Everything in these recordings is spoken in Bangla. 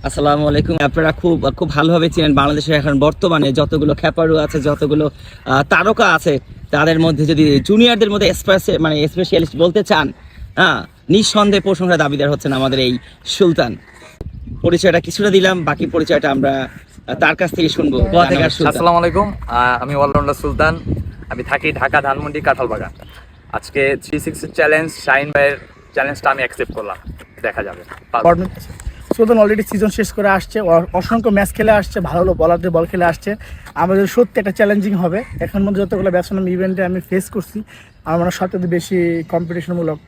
আসসালামু আলাইকুম। আপনারা খুব খুব ভালোভাবে চিনেন বাংলাদেশে এখন বর্তমানে যতগুলো খেপারু আছে, যতগুলো তারকা আছে, তাদের মধ্যে যদি জুনিয়রদের মধ্যে স্পেশালিস্ট বলতে চান, নিঃসন্দেহে প্রশংসা দাবিদার হচ্ছেন আমাদের এই সুলতান। পরিচয়টা কিছুটা দিলাম, বাকি পরিচয়টা আমরা তার কাছ থেকে শুনবো। আসসালামু আলাইকুম, আমি অলরাউন্ডার সুলতান। আমি থাকি ঢাকা ধানমন্ডি কাঁঠালবাগান। আজকে 360 চ্যালেঞ্জ শাহিন ভাইয়ের চ্যালেঞ্জটা আমি অ্যাকসেপ্ট করলাম। দেখা যাবে। সুলতান অলরেডি সিজন শেষ করে আসছে, অসংখ্য ম্যাচ খেলে আসছে, ভালো বলারদের বল খেলে আসছে। আমাদের সত্যি একটা চ্যালেঞ্জিং হবে। এখন মধ্যে যতগুলো ব্যাটসম্যান ইভেন্টে আমি ফেস করছি, আমার সবচেয়ে বেশি কম্পিটিশনমূলক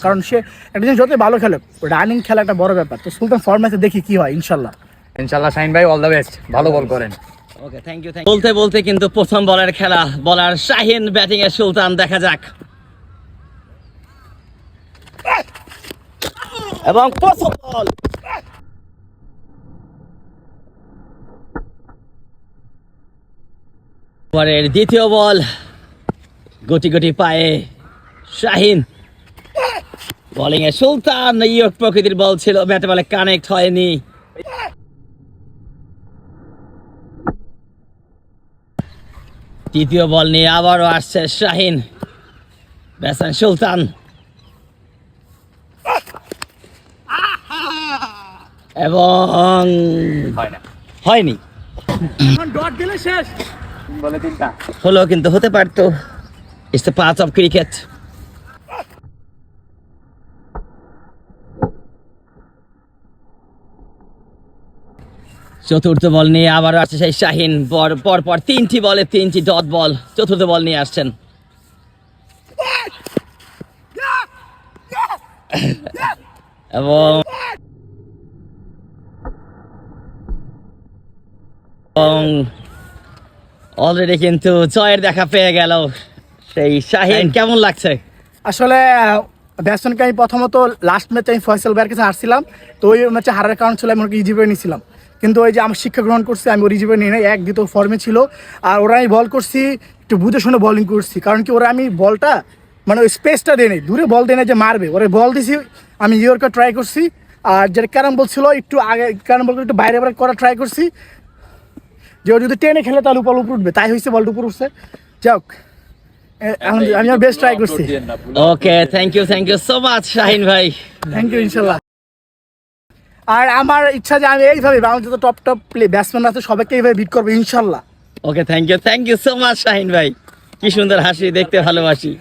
কারণ সে একটা জিনিস যতই ভালো খেলে, রানিং খেলা একটা বড় ব্যাপার। তো সুলতান ফরম্যাচে দেখি কি হয়। ইনশাল্লাহ শাহিন ভাই, অল দ্য বেস্ট, ভালো বল করেন। ওকে, থ্যাংক ইউ। বলতে বলতে কিন্তু প্রথম বলের খেলা, বলার শাহিন, ব্যাটিং এর সুলতান। দেখা যাক। এবং প্রথম বল, পরের দ্বিতীয় বল, গুটি গুটি পায়ে শাহিন, বোলিং এ সুলতান। ইয়র্ক প্রকৃতির বল ছিল, ব্যাটে বলে কানেক্ট হয়নি। তৃতীয় বল নিয়ে আবারও আসছে শাহিন, ব্যাটসম্যান সুলতান, এবং হয়নি। হলো, কিন্তু হতে পারতো। It's the part of cricket. চতুর্থ বল নিয়ে আবার আসছে সেই শাহিন, পর 3টি বলে 3টি ডট বল। চতুর্থ বল নিয়ে আসছেন। এবং অলরেডি কিন্তু জয়ের দেখা পেয়ে গেল সেই শাহিন। কেমন লাগছে? আসলে ব্যাটসম্যানকে আমি প্রথমত লাস্ট ম্যাচে আমি ফয়সাল ভাইয়ের কাছে হারছিলাম। তো ওই ম্যাচে হারার কারণ ছিল আমি ওকে ইজিপে নিয়েছিলাম, কিন্তু ওই যে আমার শিক্ষা গ্রহণ করছি, আমি ওর ইজিপে নিয়ে নেই। দ্বিতীয় ফর্মে ছিল, আর ওরা আমি বল করছি একটু বুঝে শুনে বলিং করছি। কারণ কি, ওরা আমি বলটা ওই স্পেসটা দিয়ে নেই, দূরে বল দিয়ে নেই যে মারবে, ওরা বল দিছি। আমি ইয়র্কার ট্রাই করছি, আর যেটা ক্যারাম বল ছিল একটু আগে, ক্যারাম বল একটু বাইরে বাইরে করা ট্রাই করছি, যে ও যদি টেনে খেলে তাহলে উপর উঠবে। তাই হয়েছে, বলটা উপর উঠছে। যাক, আমি আমার বেস্ট ট্রাই করছি। Okay, thank you so much Shahin ভাই। Thank you. ইনশাল্লাহ। আর আমার ইচ্ছা যে আমি এইভাবে বাংলাদেশের যত টপ ব্যাটসম্যান আছে সবাইকে এইভাবে বিট করবো ইনশাল্লাহ। Okay, thank you so much Shahin ভাই। কি সুন্দর হাসি, দেখতে ভালোবাসি।